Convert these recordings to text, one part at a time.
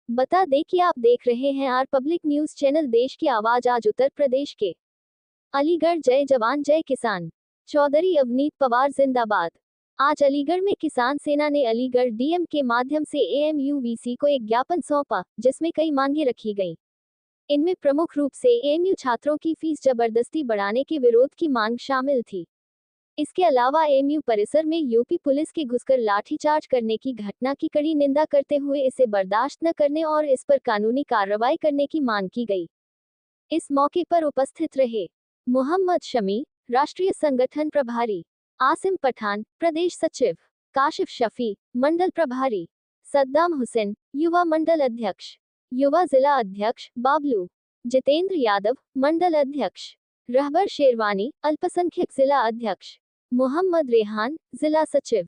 बता दें कि आप देख रहे हैं आर पब्लिक न्यूज चैनल। देश की आवाज। आज उत्तर प्रदेश के अलीगढ़। जय जवान जय किसान। चौधरी अवनीत पवार जिंदाबाद। आज अलीगढ़ में किसान सेना ने अलीगढ़ डीएम के माध्यम से एएमयू-वीसी को एक ज्ञापन सौंपा, जिसमें कई मांगे रखी गईं। इनमें प्रमुख रूप से एएमयू छात्रों की फीस जबरदस्ती बढ़ाने के विरोध की मांग शामिल थी। इसके अलावा एएमयू परिसर में यूपी पुलिस के घुसकर लाठीचार्ज करने की घटना की कड़ी निंदा करते हुए इसे बर्दाश्त न करने और इस पर कानूनी कार्रवाई करने की मांग की गई। इस मौके पर उपस्थित रहे मोहम्मद शमी, राष्ट्रीय संगठन प्रभारी, आसिम पठान, प्रदेश सचिव, काशिफ शफी, मंडल प्रभारी, सद्दाम हुसैन, युवा मंडल अध्यक्ष, युवा जिला अध्यक्ष बाबलू, जितेंद्र यादव, मंडल अध्यक्ष, रहबर शेरवानी, अल्पसंख्यक जिला अध्यक्ष, मोहम्मद रेहान, जिला सचिव।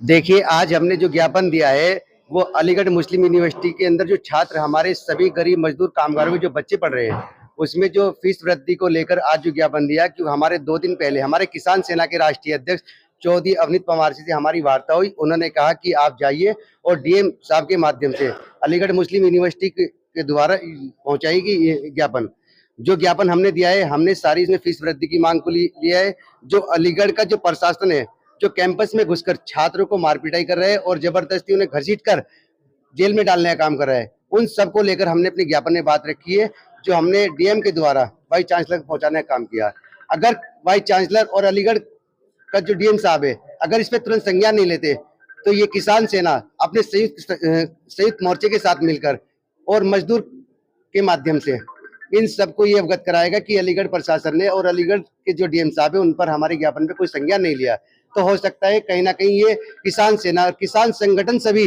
देखिए, आज हमने जो ज्ञापन दिया है वो अलीगढ़ मुस्लिम यूनिवर्सिटी के अंदर जो छात्र, हमारे सभी गरीब मजदूर कामगारों के जो बच्चे पढ़ रहे हैं, उसमें जो फीस वृद्धि को लेकर आज जो ज्ञापन दिया कि हमारे 2 दिन पहले हमारे किसान सेना के राष्ट्रीय अध्यक्ष चौधरी अवनीत पवार से हमारी वार्ता हुई। उन्होंने कहा कि आप जाइए और डीएम साहब के माध्यम से अलीगढ़ मुस्लिम यूनिवर्सिटी के द्वारा पहुंचाएगी ये ज्ञापन। जो ज्ञापन हमने दिया है, हमने सारी इसमें फीस वृद्धि की मांग को लिया है। जो अलीगढ़ का जो प्रशासन है, जो कैंपस में घुसकर छात्रों को मारपिटाई कर रहे हैं और जबरदस्ती उन्हें घसीट कर जेल में डालने का काम कर रहा है, उन सबको लेकर हमने अपने ज्ञापन में बात रखी है, जो हमने डीएम के द्वारा वाइस चांसलर को पहुंचाने का काम किया। अगर वाइस चांसलर और अलीगढ़ का जो डीएम साहब है, अगर इस पर तुरंत संज्ञान नहीं लेते, तो ये किसान सेना अपने संयुक्त मोर्चे के साथ मिलकर और मजदूर के माध्यम से इन सबको ये अवगत कराएगा कि अलीगढ़ प्रशासन ने और अलीगढ़ के जो डीएम साहब है, उन पर हमारे ज्ञापन पे कोई संज्ञान नहीं लिया, तो हो सकता है कहीं ना कहीं ये किसान सेना और किसान संगठन सभी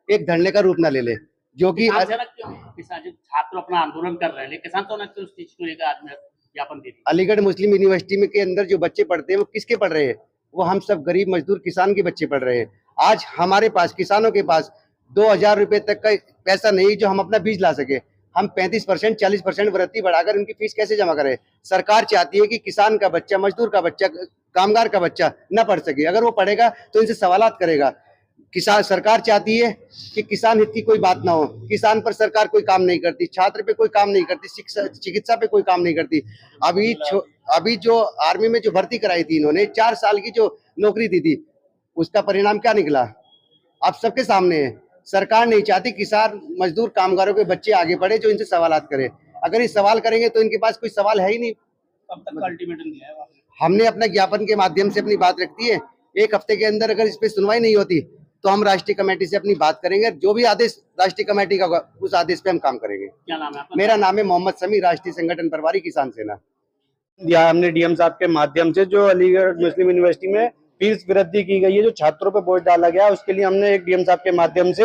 एक धरने का रूप ना ले ले, जो कि छात्र अपना आंदोलन कर रहे हैं, किसान तो उस चीज को लेकर आज ज्ञापन दे दिया। अलीगढ़ मुस्लिम यूनिवर्सिटी में के अंदर जो बच्चे पढ़ते हैं वो किसके पढ़ रहे हैं? वो हम सब गरीब मजदूर किसान के बच्चे पढ़ रहे हैं। आज हमारे पास, किसानों के पास 2000 रुपए तक का पैसा नहीं जो हम अपना बीज ला सके। हम 35% 40% वृद्धि बढ़ाकर उनकी फीस कैसे जमा करें? सरकार चाहती है कि किसान का बच्चा, मजदूर का बच्चा, कामगार का बच्चा न पढ़ सके। अगर वो पढ़ेगा तो इनसे सवालात करेगा। किसान सरकार चाहती है कि किसान हित की कोई बात ना हो, किसान पर सरकार कोई काम नहीं करती, छात्र पे कोई काम नहीं करती, चिकित्सा पे कोई काम नहीं करती। अभी जो आर्मी में जो भर्ती कराई थी इन्होंने, 4 साल की जो नौकरी दी थी, उसका परिणाम क्या निकला आप सबके सामने है। सरकार नहीं चाहती किसान, मजदूर, कामगारों के बच्चे आगे बढ़े जो इनसे सवालात करें। अगर ये सवाल करेंगे तो इनके पास कोई सवाल है ही नहीं। कब तक अल्टीमेटम दिया है? हमने अपने ज्ञापन के माध्यम से अपनी बात रखती है। 1 हफ्ते के अंदर अगर इस पे सुनवाई नहीं होती तो हम राष्ट्रीय कमेटी से अपनी बात करेंगे। जो भी आदेश राष्ट्रीय कमेटी का होगा उस आदेश पे हम काम करेंगे। क्या नाम है आपका? मेरा नाम है मोहम्मद शमी, राष्ट्रीय संगठन प्रभारी, किसान सेना। दिया हमने डीएम साहब के माध्यम से जो अलीगढ़ मुस्लिम यूनिवर्सिटी में फीस वृद्धि की गई है, जो छात्रों पर बोझ डाला गया, उसके लिए हमने एक डीएम साहब के माध्यम से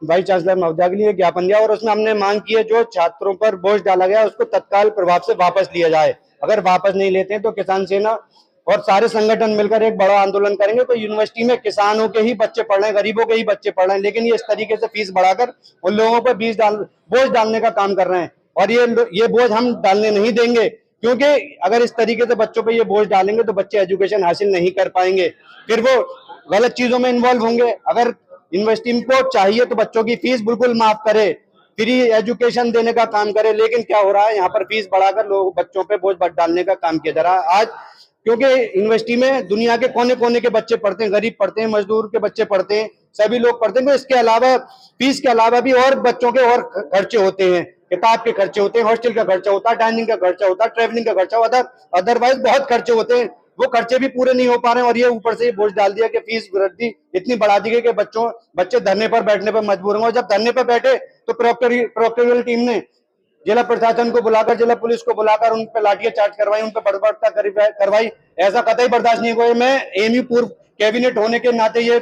वाइस चांसलर महोदय के लिए ज्ञापन दिया और उसमें हमने मांग की है जो छात्रों पर बोझ डाला गया उसको तत्काल प्रभाव से वापस लिया जाए। अगर वापस नहीं लेते हैं तो किसान सेना और सारे संगठन मिलकर एक बड़ा आंदोलन करेंगे। तो यूनिवर्सिटी में किसानों के ही बच्चे पढ़ रहे हैं, गरीबों के ही बच्चे पढ़ रहे हैं, लेकिन ये इस तरीके से फीस बढ़ाकर उन लोगों पर बोझ डालने का काम कर रहे हैं और ये बोझ हम डालने नहीं देंगे, क्योंकि अगर इस तरीके से बच्चों पे ये बोझ डालेंगे तो बच्चे एजुकेशन हासिल नहीं कर पाएंगे, फिर वो गलत चीजों में इन्वॉल्व होंगे। अगर यूनिवर्सिटी को चाहिए तो बच्चों की फीस बिल्कुल माफ करे, फ्री एजुकेशन देने का काम करे, लेकिन क्या हो रहा है, यहाँ पर फीस बढ़ाकर लोग बच्चों पे बोझ डालने का काम किया जा रहा है। आज क्योंकि यूनिवर्सिटी में दुनिया के कोने कोने के बच्चे पढ़ते हैं, गरीब पढ़ते हैं, मजदूर के बच्चे पढ़ते हैं, सभी लोग पढ़ते हैं। तो इसके अलावा फीस के अलावा भी और बच्चों के और खर्चे होते हैं, किताब के खर्चे होते हैं, हॉस्टल का खर्चा होता है, डाइनिंग का खर्चा होता है, ट्रेवलिंग का खर्चा होता है, अदरवाइज बहुत खर्चे होते हैं। वो खर्चे भी पूरे नहीं हो पा रहे हैं और ये ऊपर से बोझ डाल दिया कि फीस वृद्धि इतनी बढ़ा दी गई कि बच्चे धरने पर बैठने पर मजबूर होंगे। और जब धरने पर बैठे तो प्रोक्टोरियल टीम ने जिला प्रशासन को बुलाकर, जिला पुलिस को बुलाकर उन पर लाठियां चार्ज करवाई, उन पर बर्बरता करवाई। ऐसा कतई बर्दाश्त नहीं हुआ। मैं एएमयू पूर्व कैबिनेट होने के नाते ये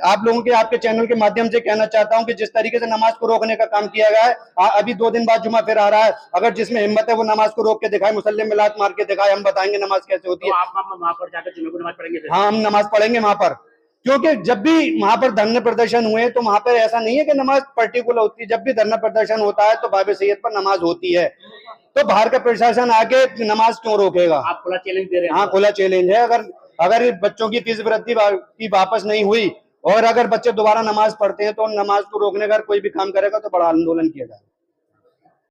आप लोगों के आपके चैनल के माध्यम से कहना चाहता हूं कि जिस तरीके से नमाज को रोकने का काम किया गया है, अभी 2 दिन बाद जुमा फिर आ रहा है, अगर जिसमें हिम्मत है वो नमाज को रोक के दिखाए, मुसल्ले में लात मार के दिखाए, हम बताएंगे नमाज कैसे होती है। तो आप वहां पर जाकर जुमे को नमाज पढ़ेंगे फिर? हाँ, हम नमाज पढ़ेंगे वहां पर, क्योंकि जब भी वहां पर धरने प्रदर्शन हुए तो वहां पर ऐसा नहीं है कि नमाज पर्टिकुलर होती है, जब भी धरना प्रदर्शन होता है तो बाब सैयद पर नमाज होती है, तो बाहर का प्रशासन आके नमाज क्यों रोकेगा? आप खुला चैलेंज दे रहे हैं? हाँ, खुला चैलेंज है। अगर बच्चों की फीस वृद्धि की वापस नहीं हुई और अगर बच्चे दोबारा नमाज पढ़ते हैं तो नमाज को रोकने का कोई भी काम करेगा तो बड़ा आंदोलन किया जाएगा।